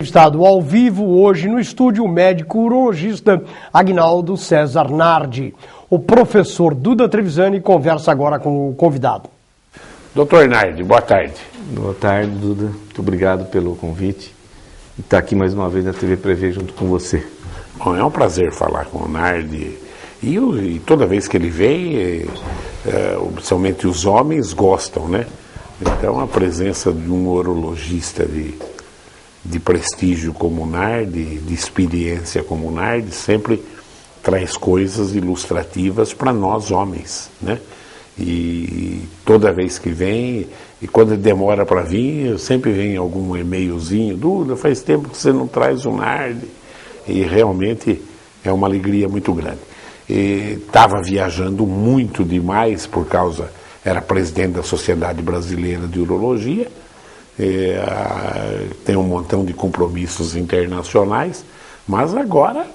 Estado ao vivo hoje no estúdio o médico urologista Agnaldo César Nardi. O professor Duda Trevisani conversa agora com o convidado. Doutor Nardi, boa tarde. Boa tarde, Duda. Muito obrigado pelo convite e estar aqui mais uma vez na TV Prevê junto com você. Bom, é um prazer falar com o Nardi e toda vez que ele vem, principalmente os homens gostam, né? Então a presença de um urologista de prestígio como o Nardi, de experiência como o Nardi, sempre traz coisas ilustrativas para nós homens, né? E toda vez que vem, e quando demora para vir, sempre vem algum e-mailzinho: Duda, faz tempo que você não traz o Nardi. E realmente é uma alegria muito grande. Estava viajando muito demais era presidente da Sociedade Brasileira de Urologia, tem um montão de compromissos internacionais, mas agora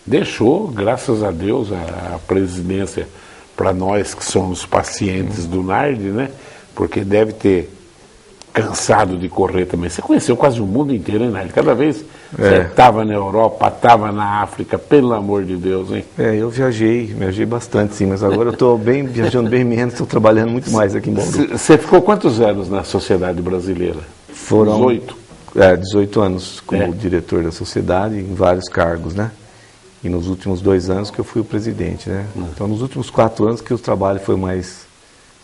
deixou, graças a Deus, a presidência para nós que somos pacientes do Nardi, né? Porque deve ter cansado de correr também. Você conheceu quase o mundo inteiro, hein, Nardi? Cada vez você estava na Europa, estava na África, pelo amor de Deus, hein? Eu viajei bastante, sim, mas agora eu estou viajando bem menos, estou trabalhando muito mais aqui em Bauru. Você ficou quantos anos na Sociedade Brasileira? Foram 18? 18 anos como diretor da sociedade, em vários cargos, né? E nos últimos 2 anos que eu fui o presidente, né? Então, nos últimos 4 anos que o trabalho foi mais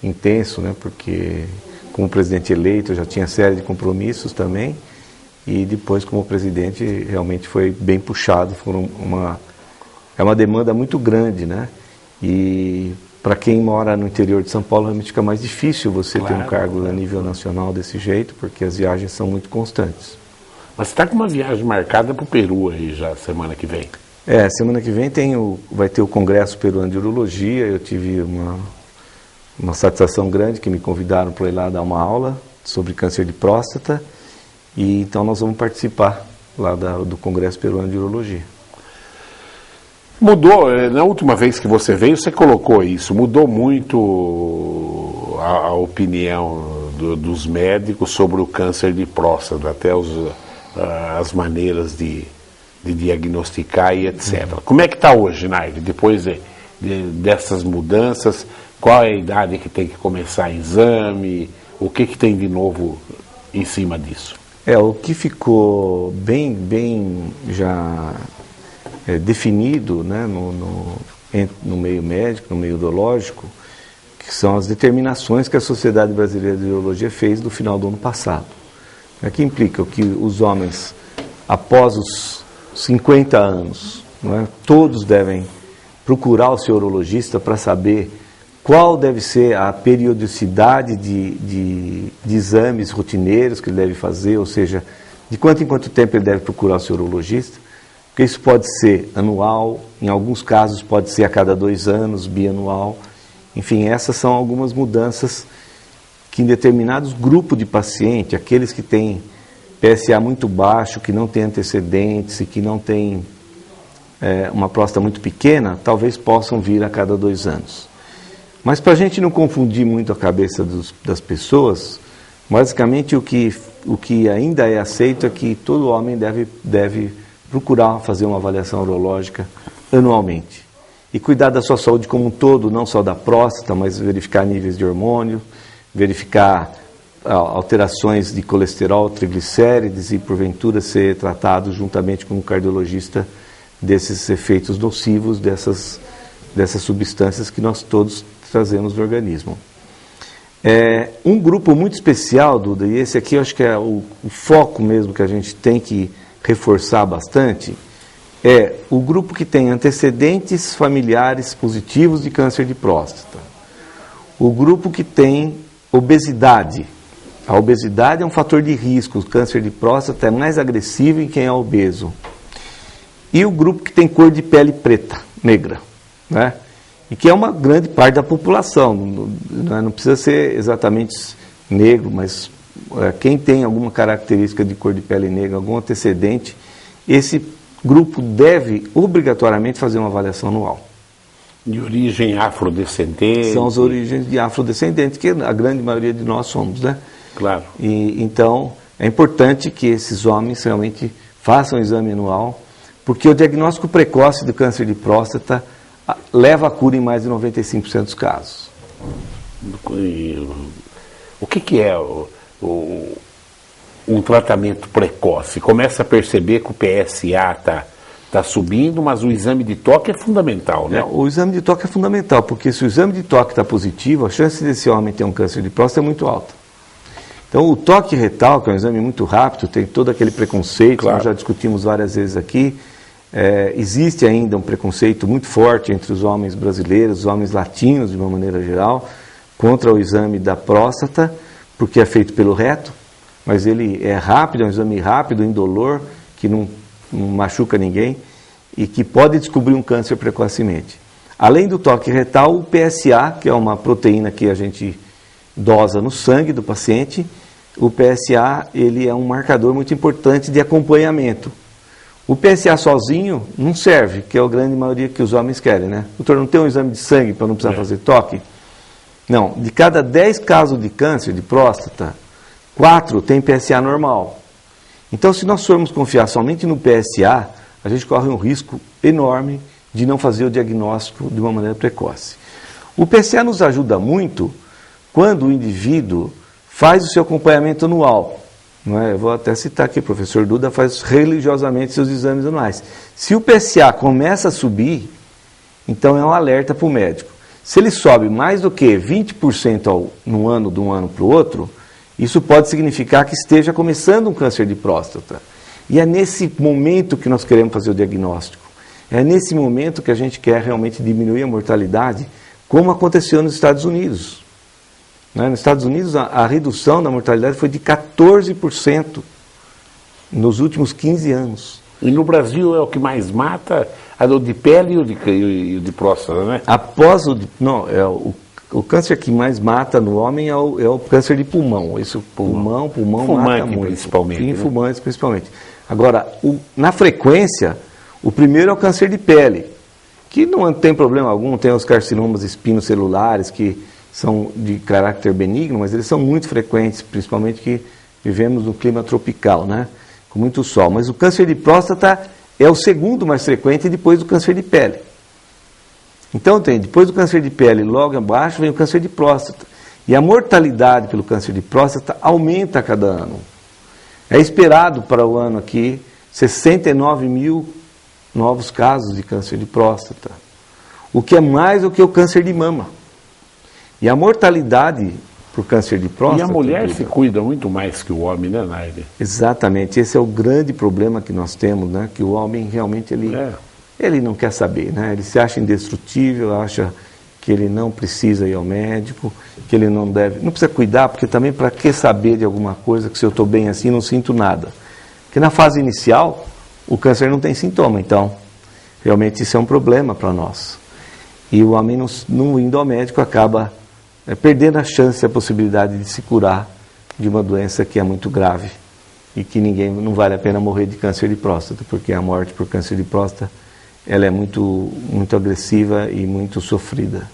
intenso, né? Porque como presidente eleito eu já tinha série de compromissos também, e depois como presidente realmente foi bem puxado, é uma demanda muito grande, né? E para quem mora no interior de São Paulo realmente fica mais difícil você ter um cargo a nível nacional desse jeito, porque as viagens são muito constantes. Mas você está com uma viagem marcada para o Peru aí já semana que vem? Semana que vem vai ter o Congresso Peruano de Urologia. Eu tive uma satisfação grande que me convidaram para ir lá dar uma aula sobre câncer de próstata, e então nós vamos participar lá do Congresso Peruano de Urologia. Mudou, na última vez que você veio, você colocou isso, mudou muito a opinião dos médicos sobre o câncer de próstata, até as maneiras de diagnosticar e etc. Como é que está hoje, Nardi, depois dessas mudanças? Qual é a idade que tem que começar exame? O que tem de novo em cima disso? O que ficou bem já definido, né, no meio médico, no meio urológico, que são as determinações que a Sociedade Brasileira de Urologia fez no final do ano passado. Que implica que os homens, após os 50 anos, né, todos devem procurar o seu urologista para saber qual deve ser a periodicidade de exames rotineiros que ele deve fazer, ou seja, de quanto em quanto tempo ele deve procurar o seu urologista, porque isso pode ser anual, em alguns casos pode ser a cada 2 anos, bianual. Enfim, essas são algumas mudanças que em determinados grupos de paciente, aqueles que têm PSA muito baixo, que não têm antecedentes e que não têm uma próstata muito pequena, talvez possam vir a cada 2 anos. Mas para a gente não confundir muito a cabeça das pessoas, basicamente o que ainda é aceito é que todo homem deve procurar fazer uma avaliação urológica anualmente. E cuidar da sua saúde como um todo, não só da próstata, mas verificar níveis de hormônio, verificar alterações de colesterol, triglicérides e, porventura, ser tratado juntamente com um cardiologista desses efeitos nocivos, dessas substâncias que nós todos trazemos do organismo. Um grupo muito especial, Duda, e esse aqui eu acho que é o foco mesmo que a gente tem que reforçar bastante, é o grupo que tem antecedentes familiares positivos de câncer de próstata. O grupo que tem obesidade. A obesidade é um fator de risco, o câncer de próstata é mais agressivo em quem é obeso. E o grupo que tem cor de pele preta, negra, né? E que é uma grande parte da população, não precisa ser exatamente negro, mas quem tem alguma característica de cor de pele negra, algum antecedente, esse grupo deve obrigatoriamente fazer uma avaliação anual. De origem afrodescendente? São as origens de afrodescendentes, que a grande maioria de nós somos, né? Claro. E, então, é importante que esses homens realmente façam o exame anual, porque o diagnóstico precoce do câncer de próstata leva à cura em mais de 95% dos casos. O que é um tratamento precoce? Começa a perceber que o PSA está subindo, mas o exame de toque é fundamental, né? O exame de toque é fundamental, porque se o exame de toque está positivo, a chance desse homem ter um câncer de próstata é muito alta. Então, o toque retal, que é um exame muito rápido, tem todo aquele preconceito, claro. Nós já discutimos várias vezes aqui. Existe ainda um preconceito muito forte entre os homens brasileiros, os homens latinos, de uma maneira geral, contra o exame da próstata, porque é feito pelo reto, mas ele é rápido, é um exame rápido, indolor, que não machuca ninguém e que pode descobrir um câncer precocemente. Além do toque retal, o PSA, que é uma proteína que a gente dosa no sangue do paciente, o PSA ele é um marcador muito importante de acompanhamento. O PSA sozinho não serve, que é a grande maioria que os homens querem, né? Doutor, não tem um exame de sangue para não precisar fazer toque? Não, de cada 10 casos de câncer de próstata, 4 tem PSA normal. Então, se nós formos confiar somente no PSA, a gente corre um risco enorme de não fazer o diagnóstico de uma maneira precoce. O PSA nos ajuda muito quando o indivíduo faz o seu acompanhamento anual. Não é? Eu vou até citar aqui, o professor Duda faz religiosamente seus exames anuais. Se o PSA começa a subir, então é um alerta para o médico. Se ele sobe mais do que 20% no ano, de um ano para o outro, isso pode significar que esteja começando um câncer de próstata. E é nesse momento que nós queremos fazer o diagnóstico. É nesse momento que a gente quer realmente diminuir a mortalidade, como aconteceu nos Estados Unidos. Nos Estados Unidos, a redução da mortalidade foi de 14% nos últimos 15 anos. E no Brasil é o que mais mata, a do de pele e o de próstata, né? Após o câncer que mais mata no homem é o câncer de pulmão. Esse pulmão mata muito. Principalmente. Fumantes, principalmente. Agora, na frequência, o primeiro é o câncer de pele, que não tem problema algum, tem os carcinomas espinocelulares, que são de caráter benigno, mas eles são muito frequentes, principalmente que vivemos no clima tropical, né? Com muito sol. Mas o câncer de próstata é o segundo mais frequente depois do câncer de pele. Então depois do câncer de pele, logo abaixo vem o câncer de próstata. E a mortalidade pelo câncer de próstata aumenta a cada ano. É esperado para o ano aqui 69 mil novos casos de câncer de próstata, o que é mais do que o câncer de mama. E a mortalidade por câncer de próstata... E a mulher se cuida muito mais que o homem, né, Naide? Exatamente, esse é o grande problema que nós temos, né? Que o homem realmente ele não quer saber, né? Ele se acha indestrutível, acha que ele não precisa ir ao médico, que ele não precisa cuidar, porque também para que saber de alguma coisa que se eu estou bem assim não sinto nada. Porque na fase inicial o câncer não tem sintoma, então realmente isso é um problema para nós. E o homem não indo ao médico acaba perdendo a chance, a possibilidade de se curar de uma doença que é muito grave e que não vale a pena morrer de câncer de próstata, porque a morte por câncer de próstata ela é muito, muito agressiva e muito sofrida.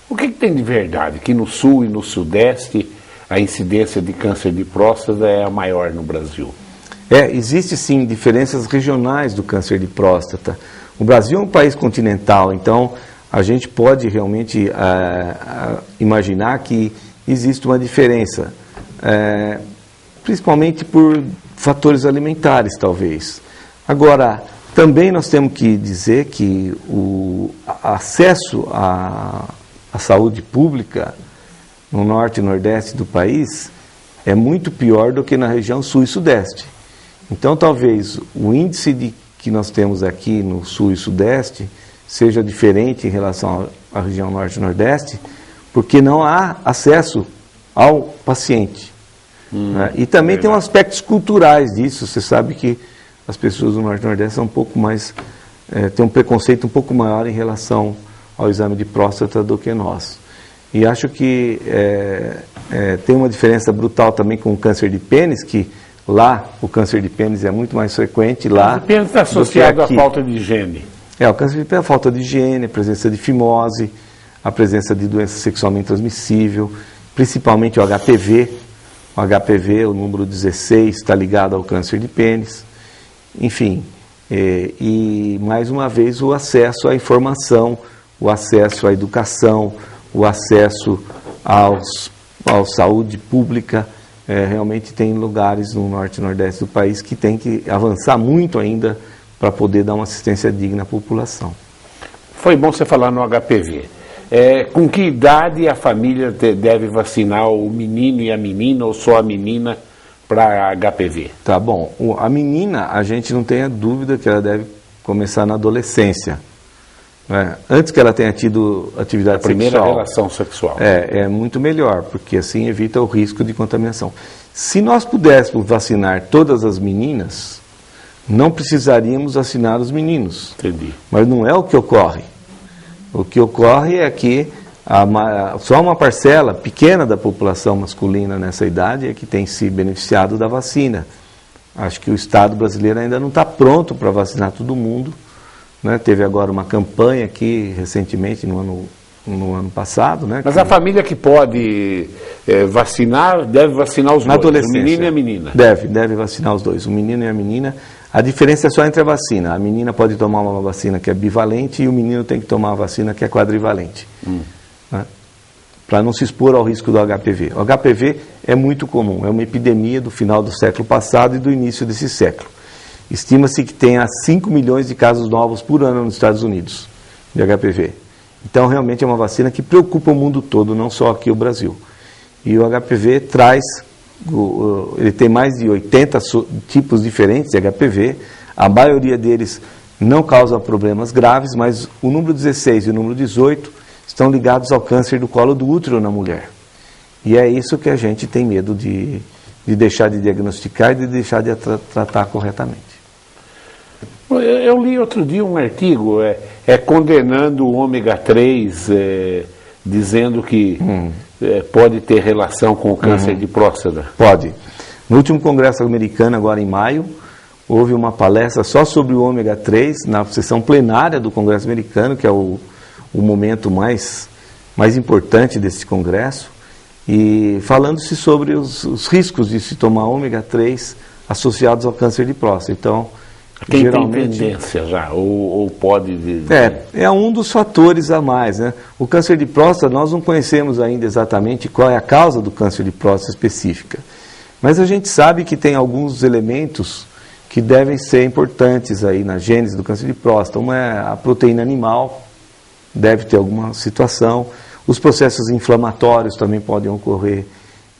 O que tem de verdade? Que no sul e no sudeste a incidência de câncer de próstata é a maior no Brasil? Existe sim diferenças regionais do câncer de próstata. O Brasil é um país continental, então a gente pode realmente imaginar que existe uma diferença, principalmente por fatores alimentares, talvez. Agora, também nós temos que dizer que o acesso à saúde pública no norte e nordeste do país é muito pior do que na região sul e sudeste. Então, talvez o índice que nós temos aqui no sul e sudeste seja diferente em relação à região norte e nordeste, porque não há acesso ao paciente. Né? E também tem aspectos culturais disso. Você sabe que as pessoas do norte e nordeste são um pouco mais, têm um preconceito um pouco maior em relação ao exame de próstata do que nós. E acho que tem uma diferença brutal também com o câncer de pênis, que lá o câncer de pênis é muito mais frequente lá. O pênis está associado à falta de higiene. O câncer de pênis é a falta de higiene, a presença de fimose, a presença de doença sexualmente transmissível, principalmente o HPV, o HPV, o número 16, está ligado ao câncer de pênis, enfim. E mais uma vez o acesso à informação, o acesso à educação, o acesso à saúde pública. Realmente tem lugares no norte e nordeste do país que tem que avançar muito ainda para poder dar uma assistência digna à população. Foi bom você falar no HPV. Com que idade a família deve vacinar o menino e a menina, ou só a menina, para HPV? Tá bom. A menina, a gente não tem a dúvida que ela deve começar na adolescência. Né? Antes que ela tenha tido atividade sexual. A primeira relação sexual. É muito melhor, porque assim evita o risco de contaminação. Se nós pudéssemos vacinar todas as meninas, não precisaríamos vacinar os meninos. Entendi. Mas não é o que ocorre. O que ocorre é que só uma parcela pequena da população masculina nessa idade é que tem se beneficiado da vacina. Acho que o Estado brasileiro ainda não está pronto para vacinar todo mundo. Né? Teve agora uma campanha aqui recentemente, no ano passado. Né? Mas a família que pode vacinar, deve vacinar os dois, o menino e a menina? Deve vacinar os dois, o menino e a menina. A diferença é só entre a vacina. A menina pode tomar uma vacina que é bivalente e o menino tem que tomar uma vacina que é quadrivalente. Né? Para não se expor ao risco do HPV. O HPV é muito comum, é uma epidemia do final do século passado e do início desse século. Estima-se que tenha 5 milhões de casos novos por ano nos Estados Unidos de HPV. Então, realmente é uma vacina que preocupa o mundo todo, não só aqui o Brasil. E o HPV ele tem mais de 80 tipos diferentes de HPV. A maioria deles não causa problemas graves, mas o número 16 e o número 18 estão ligados ao câncer do colo do útero na mulher. E é isso que a gente tem medo de deixar de diagnosticar e de deixar de tratar corretamente. Eu li outro dia um artigo condenando o ômega 3, dizendo que pode ter relação com o câncer de próstata. Pode. No último congresso americano, agora em maio, houve uma palestra só sobre o ômega 3 na sessão plenária do Congresso americano, que é o momento mais importante desse congresso, e falando-se sobre os riscos de se tomar ômega 3 associados ao câncer de próstata. Então, quem geralmente tem tendência já, ou pode... É um dos fatores a mais, né? O câncer de próstata, nós não conhecemos ainda exatamente qual é a causa do câncer de próstata específica. Mas a gente sabe que tem alguns elementos que devem ser importantes aí na gênese do câncer de próstata. Uma é a proteína animal, deve ter alguma situação. Os processos inflamatórios também podem ocorrer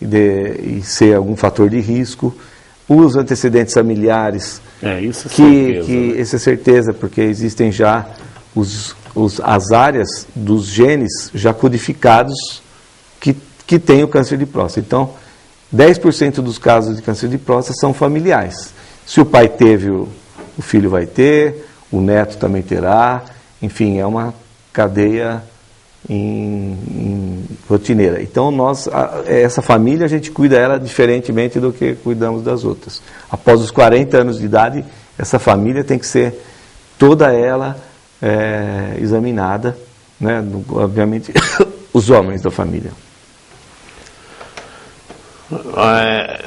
e ser algum fator de risco. Os antecedentes familiares, isso é certeza, né? Isso é certeza, porque existem já as áreas dos genes já codificados que têm o câncer de próstata. Então, 10% dos casos de câncer de próstata são familiares. Se o pai teve, o filho vai ter, o neto também terá, enfim, é uma cadeia rotineira. Então, essa família, a gente cuida ela diferentemente do que cuidamos das outras. Após os 40 anos de idade, essa família tem que ser toda ela examinada, né? Obviamente, os homens da família.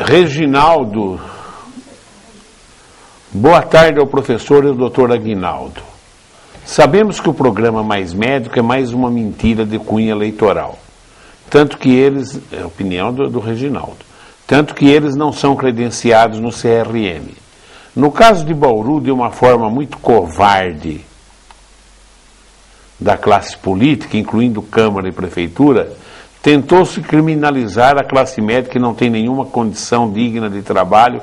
Reginaldo, boa tarde ao professor e ao doutor Aguinaldo. Sabemos que o programa Mais Médico é mais uma mentira de cunho eleitoral. Tanto que eles, é a opinião do Reginaldo, tanto que eles não são credenciados no CRM. No caso de Bauru, de uma forma muito covarde da classe política, incluindo Câmara e Prefeitura, tentou-se criminalizar a classe médica que não tem nenhuma condição digna de trabalho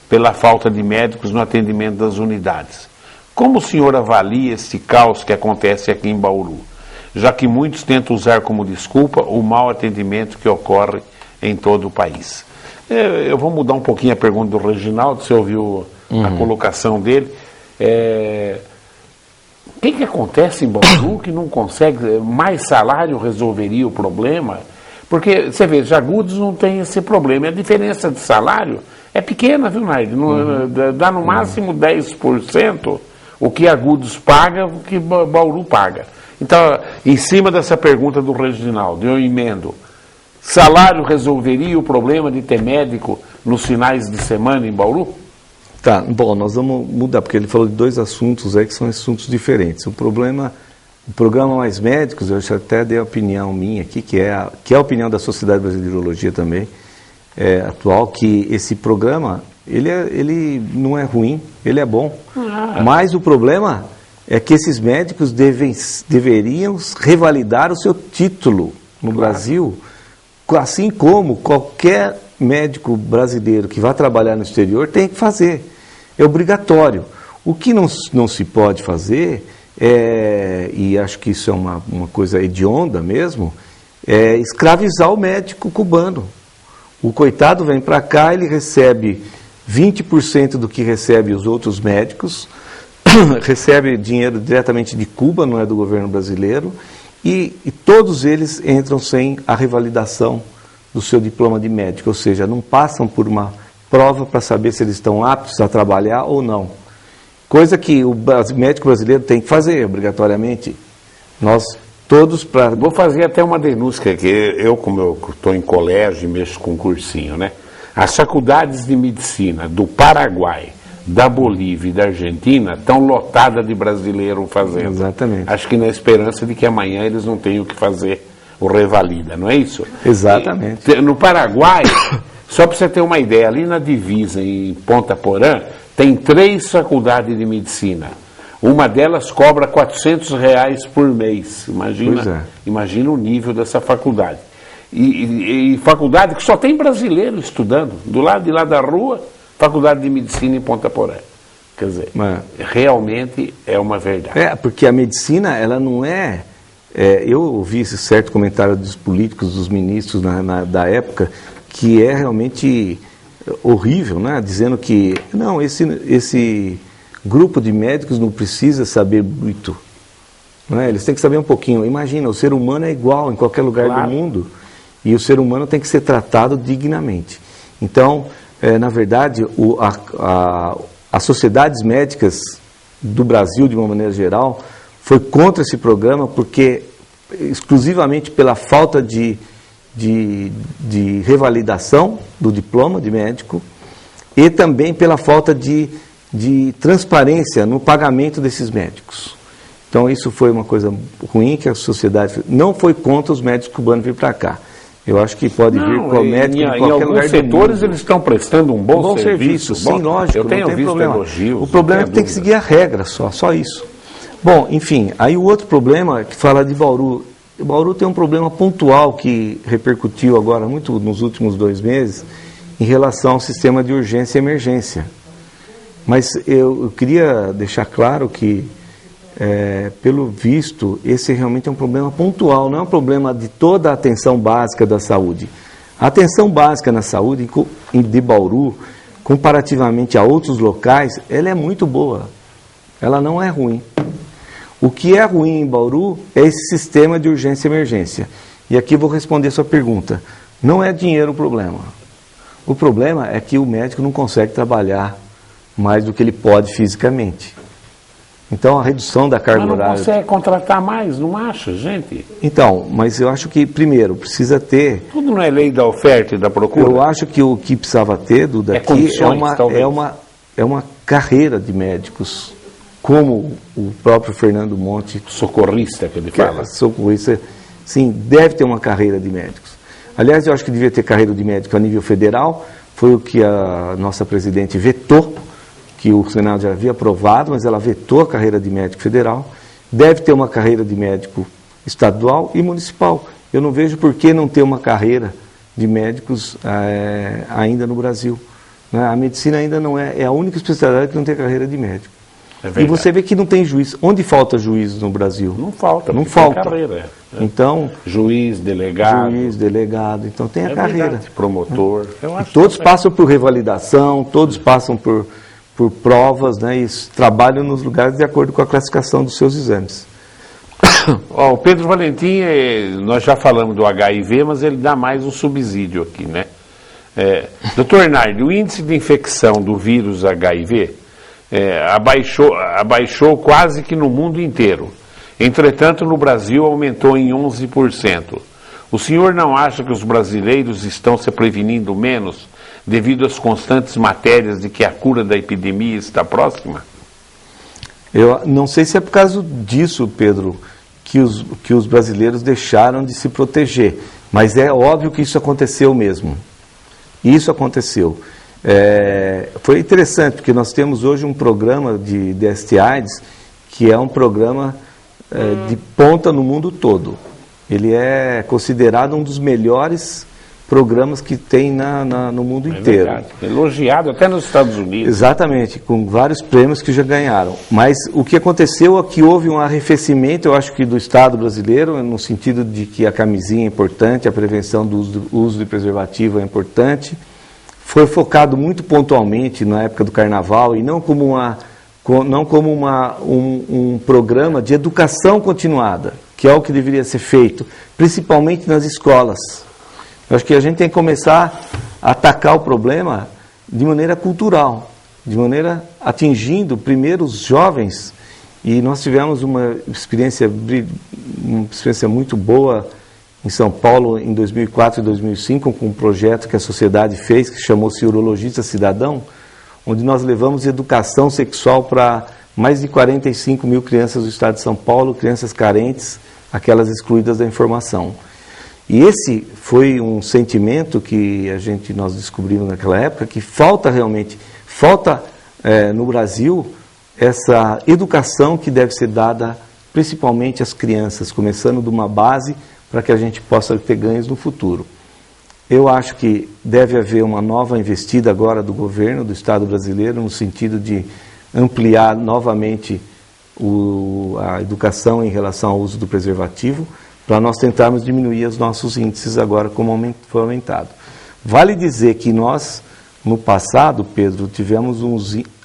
pela falta de médicos no atendimento das unidades. Como o senhor avalia esse caos que acontece aqui em Bauru, já que muitos tentam usar como desculpa o mau atendimento que ocorre em todo o país? Eu vou mudar um pouquinho a pergunta do Reginaldo, você ouviu a colocação dele. O que acontece em Bauru que não consegue, mais salário resolveria o problema? Porque, você vê, Jagudos não tem esse problema, a diferença de salário é pequena, viu, Nardi? Dá no máximo 10%. O que Agudos paga, o que Bauru paga. Então, em cima dessa pergunta do Reginaldo, eu emendo. Salário resolveria o problema de ter médico nos finais de semana em Bauru? Tá, bom, nós vamos mudar, porque ele falou de dois assuntos aí que são assuntos diferentes. O programa Mais Médicos, eu já até dei a opinião minha aqui, que é a opinião da Sociedade Brasileira de Urologia também, atual, que esse programa, ele não é ruim, ele é bom. Mas o problema é que esses médicos deveriam revalidar o seu título no Brasil, assim como qualquer médico brasileiro que vá trabalhar no exterior tem que fazer. É obrigatório. O que não se pode fazer, e acho que isso é uma coisa hedionda mesmo, é escravizar o médico cubano. O coitado vem para cá, ele recebe 20% do que recebe os outros médicos, recebe dinheiro diretamente de Cuba, não é do governo brasileiro, e todos eles entram sem a revalidação do seu diploma de médico, ou seja, não passam por uma prova para saber se eles estão aptos a trabalhar ou não. Coisa que o médico brasileiro tem que fazer, obrigatoriamente. Nós todos para... Vou fazer até uma denúncia, que eu, como eu estou em colégio e mexo com cursinho, né? As faculdades de medicina do Paraguai, da Bolívia e da Argentina estão lotadas de brasileiro fazendo. Exatamente. Acho que na esperança de que amanhã eles não tenham que fazer o revalida, não é isso? Exatamente. No Paraguai, só para você ter uma ideia, ali na divisa, em Ponta Porã, tem 3 faculdades de medicina. Uma delas cobra R$400 por mês. Imagina o nível dessa faculdade. E faculdade que só tem brasileiro estudando. Do lado de lá da rua, faculdade de medicina em Ponta Porã. Quer dizer, realmente é uma verdade. Porque a medicina, ela não é... eu ouvi esse certo comentário dos políticos, dos ministros da época, que é realmente horrível, né? Dizendo que, não, esse grupo de médicos não precisa saber muito. Não é? Eles têm que saber um pouquinho. Imagina, o ser humano é igual em qualquer lugar do mundo. E o ser humano tem que ser tratado dignamente. Então, na verdade, as sociedades médicas do Brasil, de uma maneira geral, foi contra esse programa porque, exclusivamente pela falta de revalidação do diploma de médico e também pela falta de transparência no pagamento desses médicos. Então, isso foi uma coisa ruim que a sociedade... Não foi contra os médicos cubanos vir para cá. Eu acho que pode vir com o médico em qualquer lugar do mundo. Em alguns setores eles estão prestando um bom serviço. Sim, lógico, eu tenho visto problema. Elogios. O problema é que tem que seguir a regra só isso. Bom, enfim, aí o outro problema que fala de Bauru. Bauru tem um problema pontual que repercutiu agora muito nos últimos 2 meses em relação ao sistema de urgência e emergência. Mas eu queria deixar claro que, pelo visto, esse realmente é um problema pontual, não é um problema de toda a atenção básica da saúde. A atenção básica na saúde de Bauru, comparativamente a outros locais, ela é muito boa. Ela não é ruim. O que é ruim em Bauru é esse sistema de urgência e emergência. E aqui vou responder a sua pergunta. Não é dinheiro o problema. O problema é que o médico não consegue trabalhar mais do que ele pode fisicamente. Então, a redução da carga horária... Mas não consegue contratar mais, não acha, gente? Então, mas eu acho que, primeiro, precisa ter... Tudo não é lei da oferta e da procura? Eu acho que o que precisava ter, Duda, é uma carreira de médicos, como o próprio Fernando Monte... Socorrista, que ele fala. Socorrista, sim, deve ter uma carreira de médicos. Aliás, eu acho que devia ter carreira de médico a nível federal, foi o que a nossa presidente vetou, que o Senado já havia aprovado, mas ela vetou a carreira de médico federal. Deve ter uma carreira de médico estadual e municipal. Eu não vejo por que não ter uma carreira de médicos ainda no Brasil. A medicina ainda não é a única especialidade que não tem carreira de médico. E você vê que não tem juiz. Onde falta juiz no Brasil? Não falta. Não falta. Carreira. Então, juiz, delegado. Então tem a carreira. Verdade. Promotor. E todos passam por revalidação, todos passam por provas, né, e trabalham nos lugares de acordo com a classificação dos seus exames. O Pedro Valentim, nós já falamos do HIV, mas ele dá mais um subsídio aqui, né? Doutor Nardi, o índice de infecção do vírus HIV abaixou quase que no mundo inteiro. Entretanto, no Brasil aumentou em 11%. O senhor não acha que os brasileiros estão se prevenindo menos devido às constantes matérias de que a cura da epidemia está próxima? Eu não sei se é por causa disso, Pedro, que os brasileiros deixaram de se proteger, mas é óbvio que isso aconteceu mesmo. Isso aconteceu. Foi interessante, porque nós temos hoje um programa de DST-AIDS, que é um programa de ponta no mundo todo. Ele é considerado um dos melhores programas que tem no mundo inteiro. Verdade. Elogiado até nos Estados Unidos. Exatamente, com vários prêmios que já ganharam. Mas o que aconteceu é que houve um arrefecimento, eu acho que do Estado brasileiro, no sentido de que a camisinha é importante, a prevenção do uso de preservativo é importante. Foi focado muito pontualmente na época do Carnaval e não como um programa de educação continuada, que é o que deveria ser feito, principalmente nas escolas. Eu acho que a gente tem que começar a atacar o problema de maneira cultural, de maneira atingindo primeiro os jovens. E nós tivemos uma experiência muito boa em São Paulo em 2004 e 2005, com um projeto que a sociedade fez, que chamou-se Urologista Cidadão, onde nós levamos educação sexual para mais de 45 mil crianças do estado de São Paulo, crianças carentes, aquelas excluídas da informação. E esse foi um sentimento que nós descobrimos naquela época, que falta no Brasil essa educação que deve ser dada principalmente às crianças, começando de uma base para que a gente possa ter ganhos no futuro. Eu acho que deve haver uma nova investida agora do governo, do Estado brasileiro, no sentido de ampliar novamente a educação em relação ao uso do preservativo, para nós tentarmos diminuir os nossos índices agora, como foi aumentado. Vale dizer que nós, no passado, Pedro, tivemos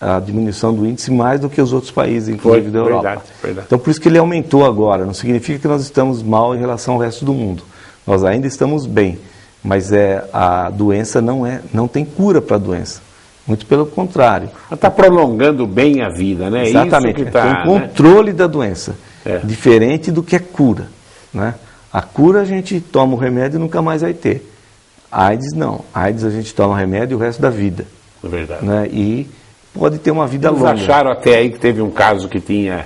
a diminuição do índice mais do que os outros países, inclusive da Europa. Verdade. Então, por isso que ele aumentou agora. Não significa que nós estamos mal em relação ao resto do mundo. Nós ainda estamos bem, mas a doença não tem cura para a doença. Muito pelo contrário. Está prolongando bem a vida, né? Exatamente. Isso que tem um controle da doença, diferente do que é cura. Né? A cura a gente toma o remédio e nunca mais vai ter. AIDS não. AIDS a gente toma remédio o resto da vida. É verdade. Né? E pode ter uma vida longa. Eles acharam até aí que teve um caso que tinha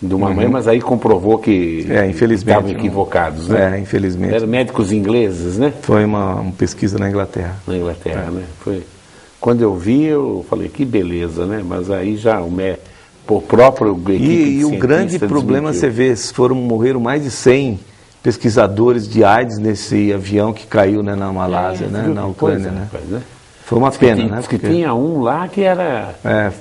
de uma mãe, mas aí comprovou que infelizmente, estavam equivocados, né? Infelizmente. Eram médicos ingleses, né? Foi uma pesquisa na Inglaterra. Na Inglaterra, né? Foi. Quando eu vi, eu falei, que beleza, né? Mas aí já o próprio equipe E o grande problema, você vê, morreram mais de 100 pesquisadores de AIDS nesse avião que caiu, né, na Malásia, né, na Ucrânia, né? Foi uma pena, né? Porque tinha um lá que era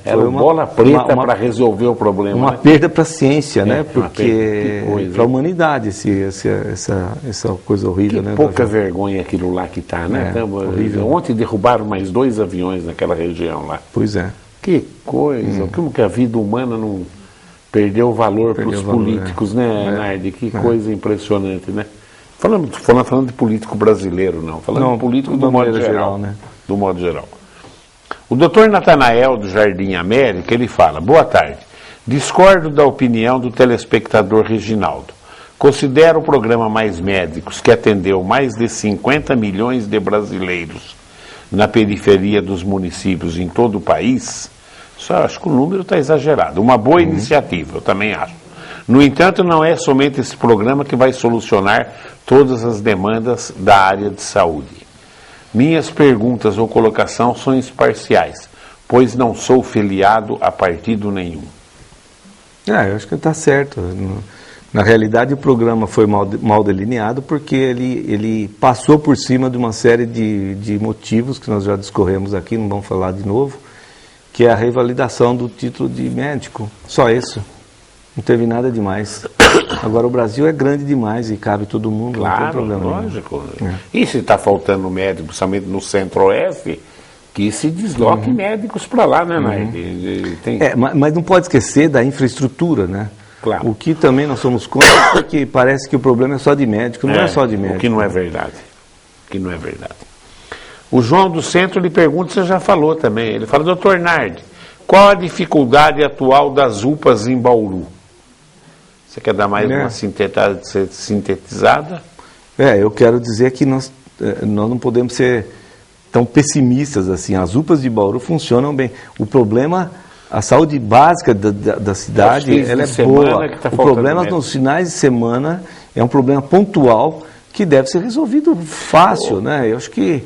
uma bola preta para resolver o problema. Uma perda para a ciência, né? Porque para a humanidade essa coisa horrível, né? Pouca vergonha aquilo lá que está, né? Horrível. Ontem derrubaram mais 2 aviões naquela região lá. Pois é. Que coisa, como que a vida humana não perdeu o valor para os políticos, né, Nardi? Que coisa impressionante, né? Falando de político brasileiro, não. Falando de político do modo geral, né? Do modo geral. O doutor Natanael, do Jardim América, ele fala, boa tarde, discordo da opinião do telespectador Reginaldo. Considero o programa Mais Médicos, que atendeu mais de 50 milhões de brasileiros na periferia dos municípios em todo o país, só acho que o número está exagerado. Uma boa iniciativa, eu também acho. No entanto, não é somente esse programa que vai solucionar todas as demandas da área de saúde. Minhas perguntas ou colocações são imparciais, pois não sou filiado a partido nenhum. Eu acho que está certo. Na realidade, o programa foi mal delineado porque ele passou por cima de uma série de motivos que nós já discorremos aqui, não vamos falar de novo, que é a revalidação do título de médico. Só isso. Não teve nada demais. Agora, o Brasil é grande demais e cabe todo mundo, claro, não tem problema. Lógico. E se está faltando médico, principalmente no Centro-Oeste, que se desloque médicos para lá, né, Nair? Mas não pode esquecer da infraestrutura, né? Claro. O que também nós somos contra é porque parece que o problema é só de médico, não é só de médico. O que não é verdade. O João do Centro lhe pergunta, você já falou também, ele fala, doutor Nardi, qual a dificuldade atual das UPAs em Bauru? Você quer dar mais uma sintetizada? Eu quero dizer que nós não podemos ser tão pessimistas assim. As UPAs de Bauru funcionam bem. O problema, a saúde básica da cidade, ela é boa. O problema nos finais de semana é um problema pontual que deve ser resolvido fácil, né? Eu acho que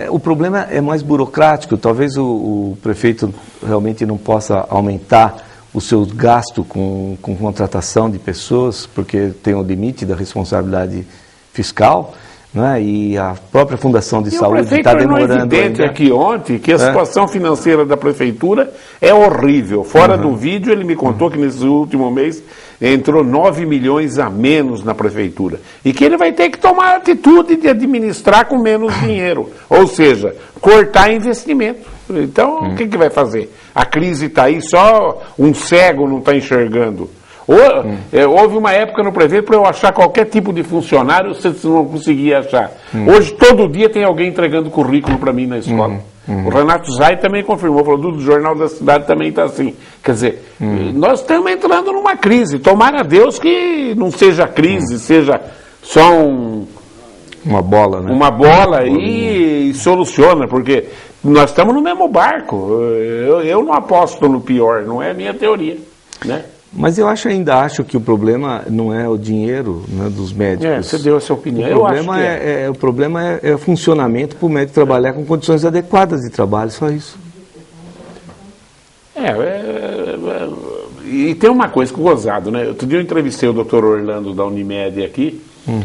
o problema é mais burocrático. Talvez o prefeito realmente não possa aumentar o seu gasto com contratação de pessoas, porque tem o limite da responsabilidade fiscal, né? E a própria Fundação de Saúde está demorando. Evidente aqui ontem que a situação financeira da prefeitura é horrível. Fora do vídeo, ele me contou que nesse último mês entrou 9 milhões a menos na prefeitura. E que ele vai ter que tomar a atitude de administrar com menos dinheiro. Ou seja, cortar investimento. Então, o que vai fazer? A crise está aí, só um cego não está enxergando. Houve uma época no prefeito para eu achar qualquer tipo de funcionário, você não conseguia achar. Hoje, todo dia tem alguém entregando currículo para mim na escola. O Renato Zay também confirmou, falou, do Jornal da Cidade também está assim. Quer dizer, nós estamos entrando numa crise. Tomara a Deus que não seja crise, seja só uma bola, né? Uma bola e soluciona, porque nós estamos no mesmo barco. Eu não aposto no pior, não é a minha teoria, né? Mas eu ainda acho que o problema não é o dinheiro, né, dos médicos. Você deu a sua opinião. O problema é o funcionamento para o médico trabalhar com condições adequadas de trabalho, só isso. E tem uma coisa que gozado, né? Outro dia eu entrevistei o Dr. Orlando da Unimed aqui,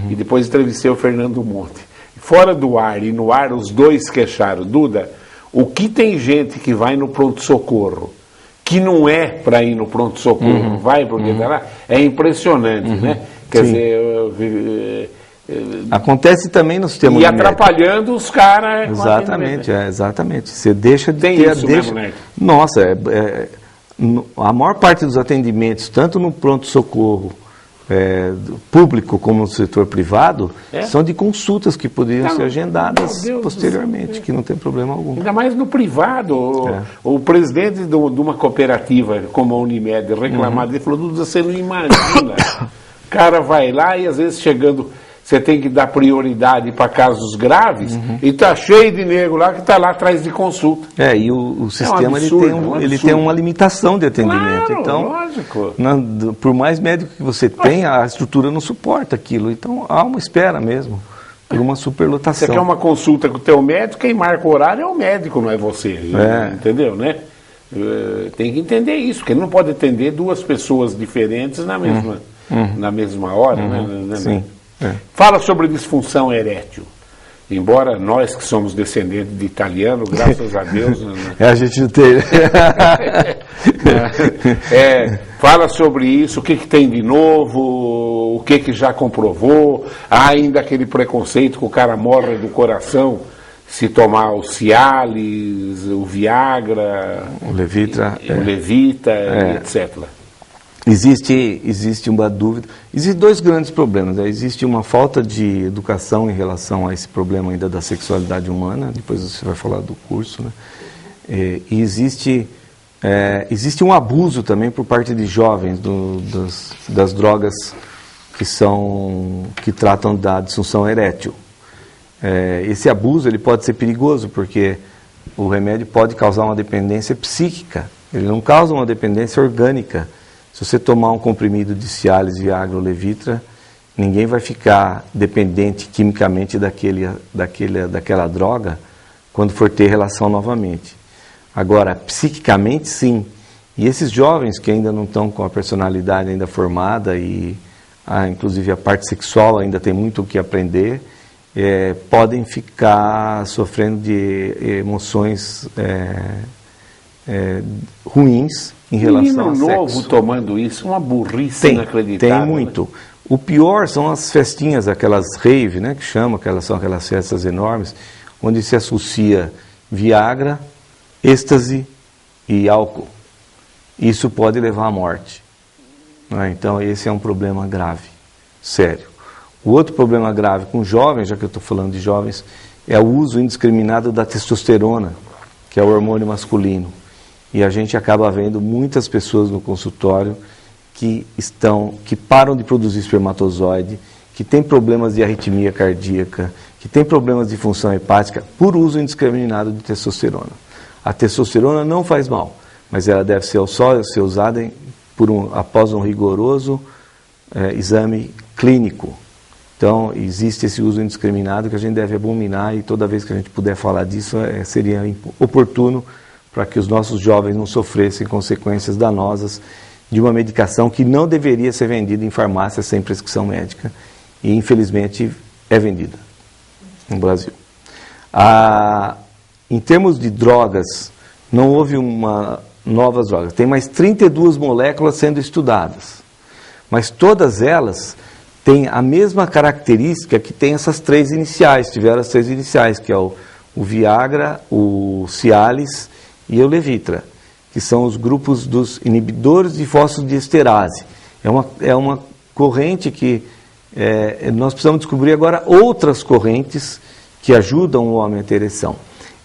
e depois entrevistei o Fernando Monte. Fora do ar e no ar, os dois queixaram. Duda, o que tem gente que vai no pronto-socorro, que não é para ir no pronto-socorro, vai porque está lá, é impressionante, né? Quer dizer, acontece também no sistema e atrapalhando os caras. Exatamente, exatamente. Você deixa de tem ter... Isso mesmo, né? Nossa, a maior parte dos atendimentos, tanto no pronto-socorro público como no setor privado, são de consultas que poderiam ser agendadas posteriormente, que não tem problema algum. Ainda mais no privado. O presidente de uma cooperativa como a Unimed reclamado, ele falou, Duda, você não imagina. O cara vai lá e às vezes chegando, você tem que dar prioridade para casos graves, e está cheio de nego lá que está lá atrás de consulta. E o sistema ele tem uma limitação de atendimento. Claro, então, lógico. Por mais médico que você tenha, a estrutura não suporta aquilo. Então há uma espera mesmo, por uma superlotação. Você quer uma consulta com o teu médico, quem marca o horário é o médico, não é você. Entendeu, né? Tem que entender isso, porque ele não pode atender duas pessoas diferentes na mesma hora. Né? Sim. Fala sobre disfunção erétil. Embora nós que somos descendentes de italiano, graças a Deus... A gente não tem... fala sobre isso, o que tem de novo, o que já comprovou. Há ainda aquele preconceito que o cara morre do coração se tomar o Cialis, o Viagra... O Levitra. O Levita, etc. Existe uma dúvida. Existem dois grandes problemas. Existe uma falta de educação em relação a esse problema ainda da sexualidade humana, depois você vai falar do curso, né? E existe um abuso também por parte de jovens das drogas que tratam da disfunção erétil. Esse abuso ele pode ser perigoso, porque o remédio pode causar uma dependência psíquica, ele não causa uma dependência orgânica. Se você tomar um comprimido de Cialis, Viagra ou Levitra, ninguém vai ficar dependente quimicamente daquela droga quando for ter relação novamente. Agora, psiquicamente, sim. E esses jovens que ainda não estão com a personalidade ainda formada e inclusive a parte sexual ainda tem muito o que aprender, podem ficar sofrendo de emoções ruins em relação ao sexo. Novo tomando isso, uma burrice inacreditável. Tem muito. Né? O pior são as festinhas, aquelas rave, né, que chamam, são aquelas festas enormes, onde se associa Viagra, êxtase e álcool. Isso pode levar à morte. Então esse é um problema grave, sério. O outro problema grave com jovens, já que eu estou falando de jovens, é o uso indiscriminado da testosterona, que é o hormônio masculino. E a gente acaba vendo muitas pessoas no consultório que param de produzir espermatozoide, que tem problemas de arritmia cardíaca, que tem problemas de função hepática, por uso indiscriminado de testosterona. A testosterona não faz mal, mas ela deve ser usada após um rigoroso exame clínico. Então, existe esse uso indiscriminado que a gente deve abominar, e toda vez que a gente puder falar disso, seria oportuno para que os nossos jovens não sofressem consequências danosas de uma medicação que não deveria ser vendida em farmácia sem prescrição médica, e infelizmente é vendida no Brasil. Em termos de drogas, não houve novas drogas. Tem mais 32 moléculas sendo estudadas, mas todas elas têm a mesma característica que tem essas três iniciais, tiveram as três iniciais, que é o Viagra, o Cialis e o Levitra, que são os grupos dos inibidores de fosfodiesterase. É uma corrente que nós precisamos descobrir agora outras correntes que ajudam o homem a ter ereção.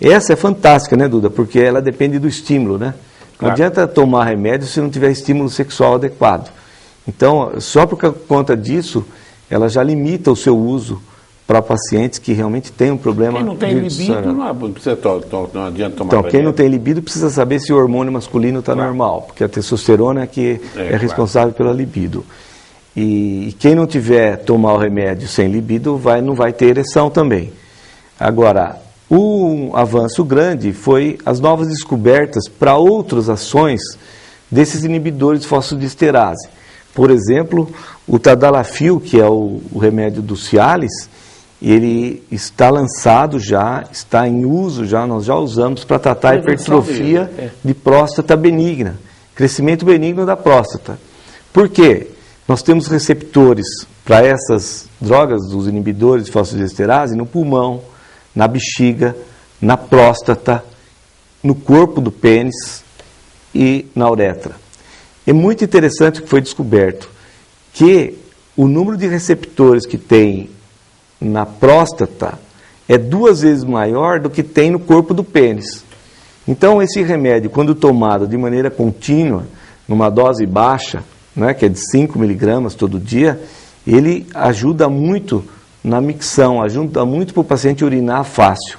Essa é fantástica, né, Duda? Porque ela depende do estímulo, né? Não adianta tomar remédio se não tiver estímulo sexual adequado. Então, só por conta disso, ela já limita o seu uso para pacientes que realmente têm um problema. Quem não tem libido não adianta tomar remédio. Quem não tem libido precisa saber se o hormônio masculino está normal, porque a testosterona é que é responsável pela libido. E quem não tiver tomar o remédio sem libido não vai ter ereção também. Agora, um avanço grande foi as novas descobertas para outras ações desses inibidores de fosfodiesterase. Por exemplo, o Tadalafil, que é o remédio do Cialis, ele está lançado já, está em uso já, nós já usamos para tratar a hipertrofia de próstata benigna, crescimento benigno da próstata. Por quê? Nós temos receptores para essas drogas, dos inibidores de fosfodiesterase, no pulmão, na bexiga, na próstata, no corpo do pênis e na uretra. É muito interessante o que foi descoberto, que o número de receptores que tem na próstata é 2 vezes maior do que tem no corpo do pênis. Então, esse remédio, quando tomado de maneira contínua, numa dose baixa, né, que é de 5 miligramas todo dia, ele ajuda muito na micção, ajuda muito para o paciente urinar fácil,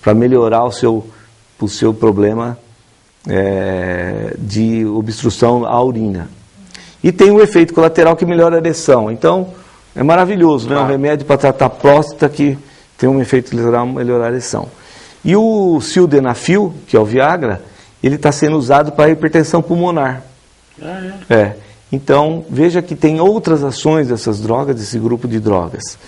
para melhorar o seu problema de obstrução à urina. E tem um efeito colateral que melhora a ereção. Então, é maravilhoso, né? Um remédio para tratar a próstata que tem um efeito colateral melhorar a ereção. E o Sildenafil, que é o Viagra, ele está sendo usado para hipertensão pulmonar. Então, veja que tem outras ações dessas drogas, desse grupo de drogas.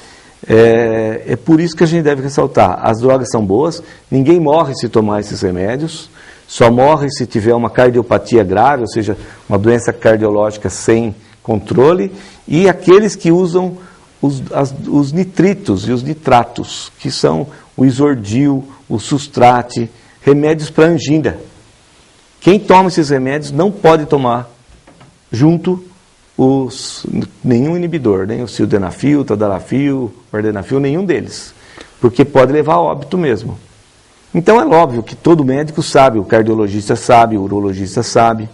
É por isso que a gente deve ressaltar, as drogas são boas, ninguém morre se tomar esses remédios, só morre se tiver uma cardiopatia grave, ou seja, uma doença cardiológica sem controle, e aqueles que usam os nitritos e os nitratos, que são o Isordil, o Sustrate, remédios para angina. Quem toma esses remédios não pode tomar junto nenhum inibidor, nem o Sildenafil, o Tadalafil, o Vardenafil, nenhum deles, porque pode levar a óbito mesmo. Então é óbvio que todo médico sabe, o cardiologista sabe, o urologista sabe,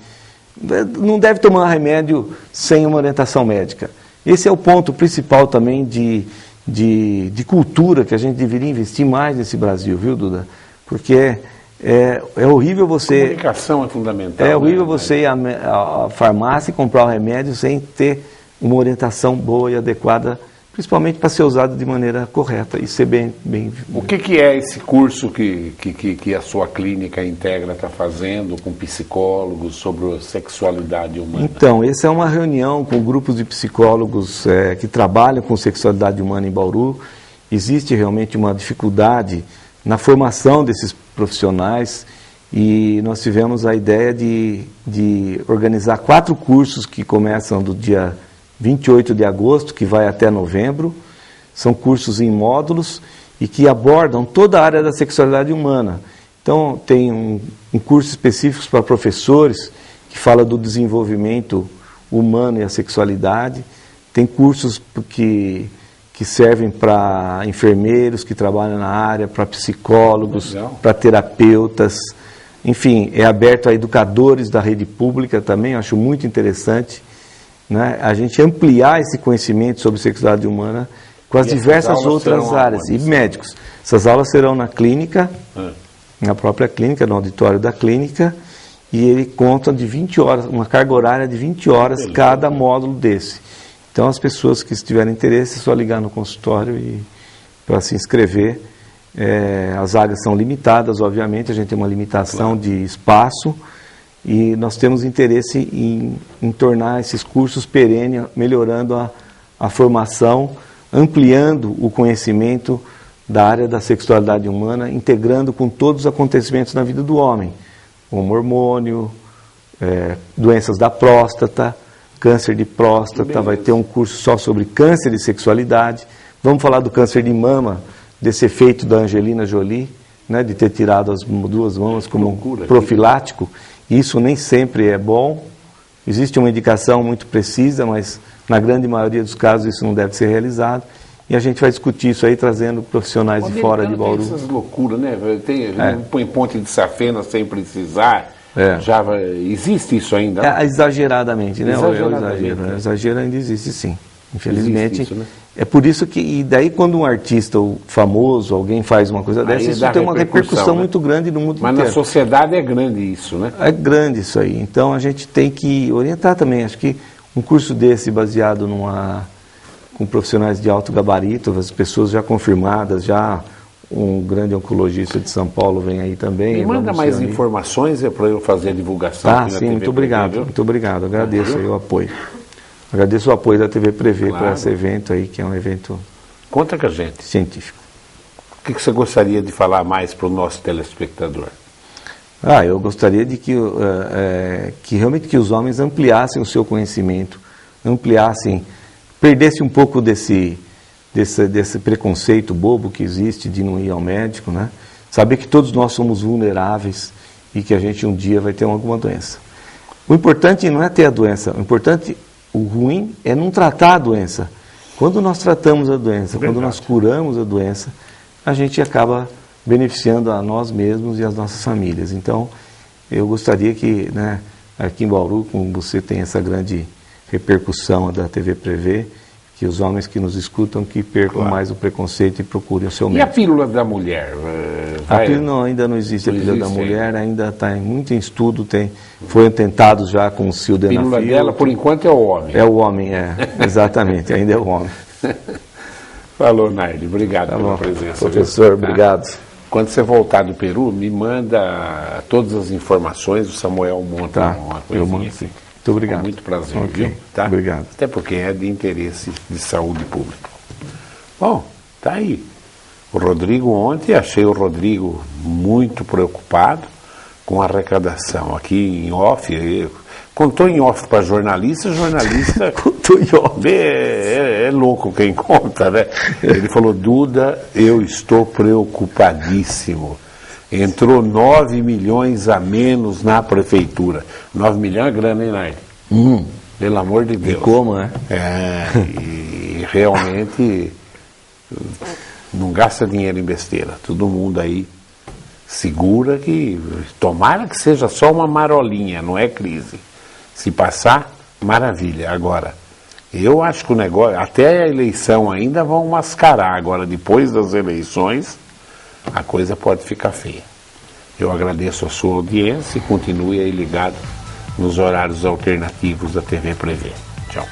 não deve tomar remédio sem uma orientação médica. Esse é o ponto principal também de cultura que a gente deveria investir mais nesse Brasil, viu, Duda? Porque é horrível você... A comunicação é fundamental. É horrível você ir à farmácia e comprar o remédio sem ter uma orientação boa e adequada, principalmente para ser usado de maneira correta e ser bem... O que é esse curso que a sua clínica Integra está fazendo com psicólogos sobre a sexualidade humana? Então, essa é uma reunião com grupos de psicólogos que trabalham com sexualidade humana em Bauru. Existe realmente uma dificuldade na formação desses profissionais e nós tivemos a ideia de organizar 4 cursos que começam do dia 28 de agosto, que vai até novembro. São cursos em módulos e que abordam toda a área da sexualidade humana. Então, tem um curso específico para professores que fala do desenvolvimento humano e a sexualidade. Tem cursos que servem para enfermeiros que trabalham na área, para psicólogos, para terapeutas. Enfim, é aberto a educadores da rede pública também, acho muito interessante. né, a gente ampliar esse conhecimento sobre sexualidade humana com as diversas outras áreas, e médicos. Essas aulas serão na clínica, na própria clínica, no auditório da clínica, e ele conta de 20 horas, uma carga horária de 20 horas cada módulo desse. Então, as pessoas que tiverem interesse, é só ligar no consultório para se inscrever. As vagas são limitadas, obviamente, a gente tem uma limitação de espaço, e nós temos interesse em tornar esses cursos perenes, melhorando a formação, ampliando o conhecimento da área da sexualidade humana, integrando com todos os acontecimentos na vida do homem, como hormônio, doenças da próstata, câncer de próstata, vai ter um curso só sobre câncer de sexualidade, vamos falar do câncer de mama, desse efeito da Angelina Jolie, né, de ter tirado as 2 mamas como profilático. Isso nem sempre é bom, existe uma indicação muito precisa, mas na grande maioria dos casos isso não deve ser realizado, e a gente vai discutir isso aí trazendo profissionais de fora de Bauru. Tem essas loucuras, né? Põe ponte de safena sem precisar, existe isso ainda? Exageradamente, né? O exagero ainda existe, sim. Infelizmente, isso, né? É por isso que, e daí quando um artista famoso, alguém faz uma coisa dessa, isso tem uma repercussão, né, muito grande no mundo inteiro. Mas na sociedade é grande isso, né? É grande isso aí. Então a gente tem que orientar também. Acho que um curso desse baseado com profissionais de alto gabarito, as pessoas já confirmadas, já um grande oncologista de São Paulo vem aí também. Me manda mais informações para eu fazer a divulgação. Tá, sim, muito obrigado, muito obrigado. Agradeço aí o apoio. Agradeço o apoio da TV Prevê para esse evento aí, que é um evento... Conta com a gente. Científico. O que você gostaria de falar mais para o nosso telespectador? Eu gostaria de que realmente que os homens ampliassem o seu conhecimento, perdessem um pouco desse preconceito bobo que existe de não ir ao médico, né? Saber que todos nós somos vulneráveis e que a gente um dia vai ter alguma doença. O importante não é ter a doença, o ruim é não tratar a doença. Quando nós tratamos a doença, quando nós curamos a doença, a gente acaba beneficiando a nós mesmos e as nossas famílias. Então, eu gostaria que, né, aqui em Bauru, como você tem essa grande repercussão da TV Prevê, que os homens que nos escutam que percam mais o preconceito e procurem o seu médico. E a pílula da mulher? Ainda não existe a pílula da mulher, ainda está muito em estudo, foram tentados já com o sildenafil. A pílula dela, por enquanto, é o homem. É o homem, exatamente, ainda é o homem. Falou, Nardi, obrigado pela presença. Professor, obrigado. Quando você voltar do Peru, me manda todas as informações, o Samuel monta uma coisinha. Eu mando, sim. Muito obrigado. Com muito prazer, viu? Tá? Obrigado. Até porque é de interesse de saúde pública. Bom, tá aí. O Rodrigo ontem, achei o Rodrigo muito preocupado com a arrecadação. Aqui em off, contou em off para jornalista contou em off. É louco quem conta, né? Ele falou, Duda, eu estou preocupadíssimo. Entrou 9 milhões a menos na prefeitura. 9 milhões é grana, hein, Nardi? Pelo amor de Deus. E como, né? E realmente não gasta dinheiro em besteira. Todo mundo aí segura que... Tomara que seja só uma marolinha, não é crise. Se passar, maravilha. Agora, eu acho que o negócio... Até a eleição ainda vão mascarar. Agora, depois das eleições... a coisa pode ficar feia. Eu agradeço a sua audiência e continue aí ligado nos horários alternativos da TV Prevê. Tchau.